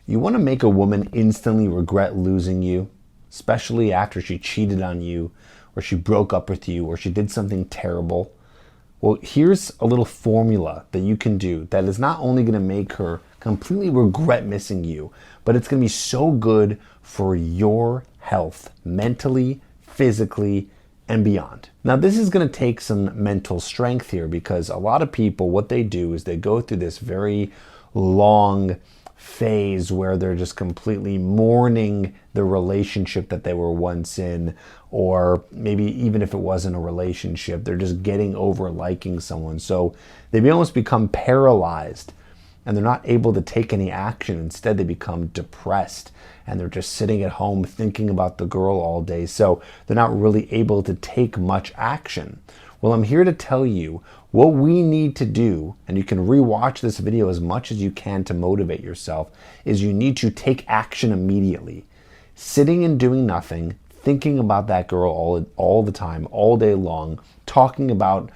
You want to make a woman instantly regret losing you, especially after she cheated on you, or she broke up with you, or she did something terrible. Well, here's a little formula that you can do that is not only going to make her completely regret missing you, but it's going to be so good for your health, mentally, physically, and beyond. Now, this is going to take some mental strength here, because a lot of people, what they do is they go through this very long phase where they're just completely mourning the relationship that they were once in, or maybe even if it wasn't a relationship, they're just getting over liking someone. So they almost become paralyzed and they're not able to take any action. Instead, they become depressed and they're just sitting at home thinking about the girl all day. So they're not really able to take much action. Well, I'm here to tell you what we need to do, and you can rewatch this video as much as you can to motivate yourself, is you need to take action immediately. Sitting and doing nothing, thinking about that girl all the time, all day long, talking about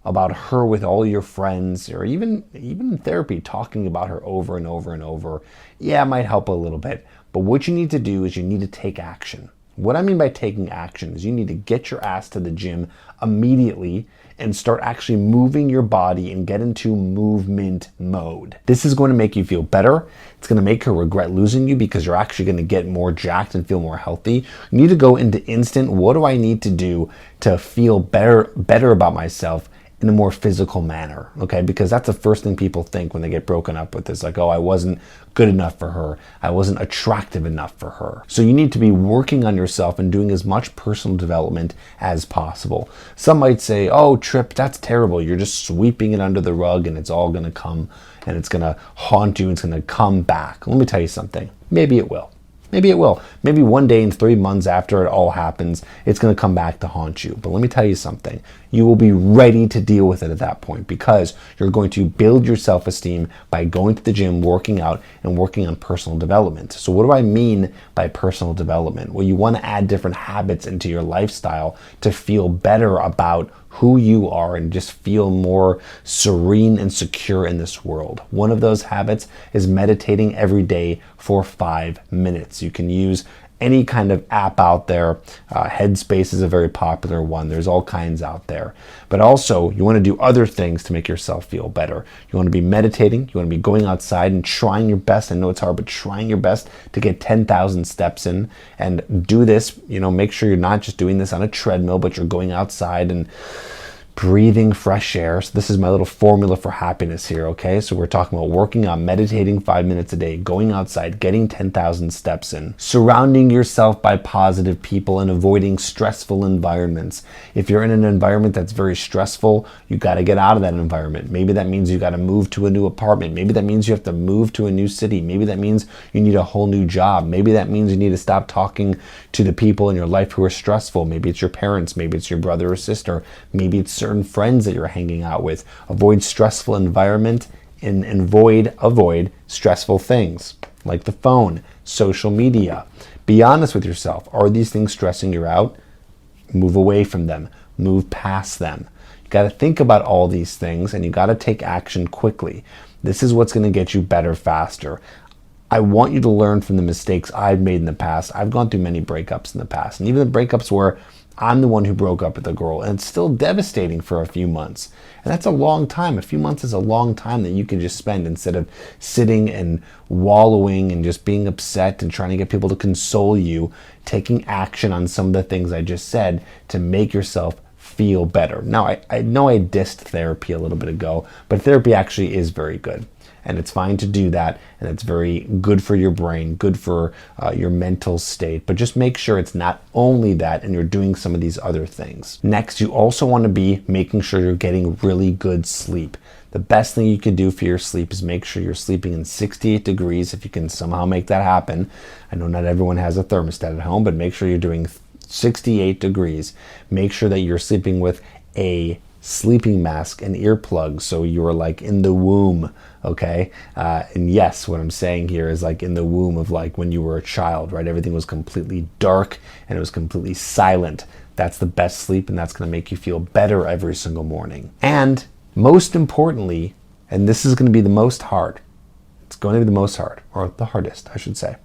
her with all your friends, or even in therapy, talking about her over and over and over. Yeah, it might help a little bit, but what you need to do is you need to take action. What I mean by taking action is you need to get your ass to the gym immediately and start actually moving your body and get into movement mode. This is going to make you feel better. It's going to make her regret losing you because you're actually going to get more jacked and feel more healthy. You need to go into instant, what do I need to do to feel better about myself in a more physical manner, okay? Because that's the first thing people think when they get broken up with. It's like, oh, I wasn't good enough for her. I wasn't attractive enough for her. So you need to be working on yourself and doing as much personal development as possible. Some might say, oh, Tripp, that's terrible. You're just sweeping it under the rug and it's all gonna come and it's gonna haunt you. It's gonna come back. Let me tell you something. Maybe it will. Maybe it will. Maybe one day in 3 months after it all happens, it's going to come back to haunt you. But let me tell you something. You will be ready to deal with it at that point, because you're going to build your self-esteem by going to the gym, working out, and working on personal development. So what do I mean by personal development? Well, you want to add different habits into your lifestyle to feel better about who you are and just feel more serene and secure in this world. One of those habits is meditating every day for 5 minutes. You can use any kind of app out there. Headspace is a very popular one. There's all kinds out there. But also, you want to do other things to make yourself feel better. You want to be meditating. You want to be going outside and trying your best. I know it's hard, but trying your best to get 10,000 steps in. And do this, make sure you're not just doing this on a treadmill, but you're going outside and breathing fresh air. So this is my little formula for happiness here, okay? So we're talking about working on meditating 5 minutes a day, going outside, getting 10,000 steps in, surrounding yourself by positive people and avoiding stressful environments. If you're in an environment that's very stressful, you got to get out of that environment. Maybe that means you got to move to a new apartment. Maybe that means you have to move to a new city. Maybe that means you need a whole new job. Maybe that means you need to stop talking to the people in your life who are stressful. Maybe it's your parents. Maybe it's your brother or sister. Maybe it's certain friends that you're hanging out with. Avoid stressful environment and avoid stressful things like the phone, social media. Be honest with yourself. Are these things stressing you out? Move away from them. Move past them. You got to think about all these things and you got to take action quickly. This is what's going to get you better faster. I want you to learn from the mistakes I've made in the past. I've gone through many breakups in the past, and even the breakups where I'm the one who broke up with a girl, and it's still devastating for a few months. And that's a long time. A few months is a long time that you can just spend instead of sitting and wallowing and just being upset and trying to get people to console you, taking action on some of the things I just said to make yourself feel better. Now, I know I dissed therapy a little bit ago, but therapy actually is very good. And it's fine to do that, and it's very good for your brain, good for your mental state. But just make sure it's not only that and you're doing some of these other things. Next, you also want to be making sure you're getting really good sleep. The best thing you can do for your sleep is make sure you're sleeping in 68 degrees if you can somehow make that happen. I know not everyone has a thermostat at home, but make sure you're doing 68 degrees. Make sure that you're sleeping with a sleeping mask and earplugs, so you're like in the womb, okay? And yes, what I'm saying here is like in the womb of like when you were a child, right? Everything was completely dark and it was completely silent. That's the best sleep, and that's going to make you feel better every single morning. And most importantly, and this is going to be the most hard, It's going to be the most hard, or the hardest, I should say.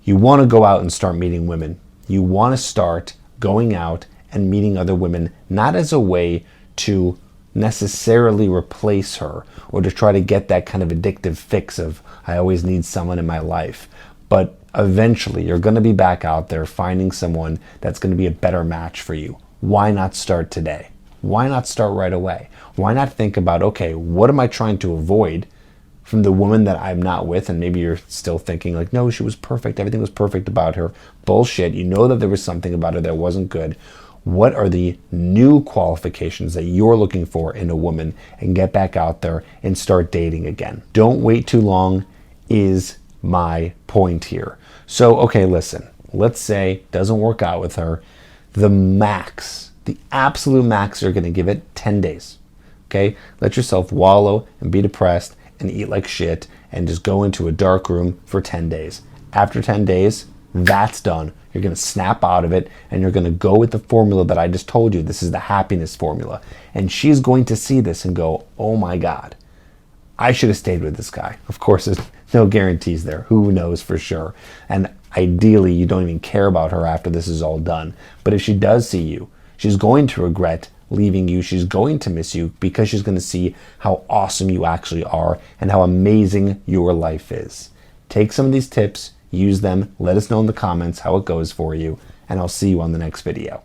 You want to go out and start meeting women. You want to start going out and meeting other women, not as a way to necessarily replace her or to try to get that kind of addictive fix of, I always need someone in my life. But eventually you're going to be back out there finding someone that's going to be a better match for you. Why not start today? Why not start right away? Why not think about, okay, what am I trying to avoid from the woman that I'm not with? And maybe you're still thinking like, no, she was perfect. Everything was perfect about her. Bullshit. You know that there was something about her that wasn't good. What are the new qualifications that you're looking for in a woman, and get back out there and start dating again? Don't wait too long is my point here. So, okay, listen, let's say it doesn't work out with her. The max, the absolute max, you're going to give it 10 days. Okay? Let yourself wallow and be depressed and eat like shit and just go into a dark room for 10 days. After 10 days, that's done. You're going to snap out of it and you're going to go with the formula that I just told you. This is the happiness formula. And she's going to see this and go, oh my God, I should have stayed with this guy. Of course, there's no guarantees there. Who knows for sure? And ideally, you don't even care about her after this is all done. But if she does see you, she's going to regret leaving you. She's going to miss you because she's going to see how awesome you actually are and how amazing your life is. Take some of these tips, use them, let us know in the comments how it goes for you, and I'll see you on the next video.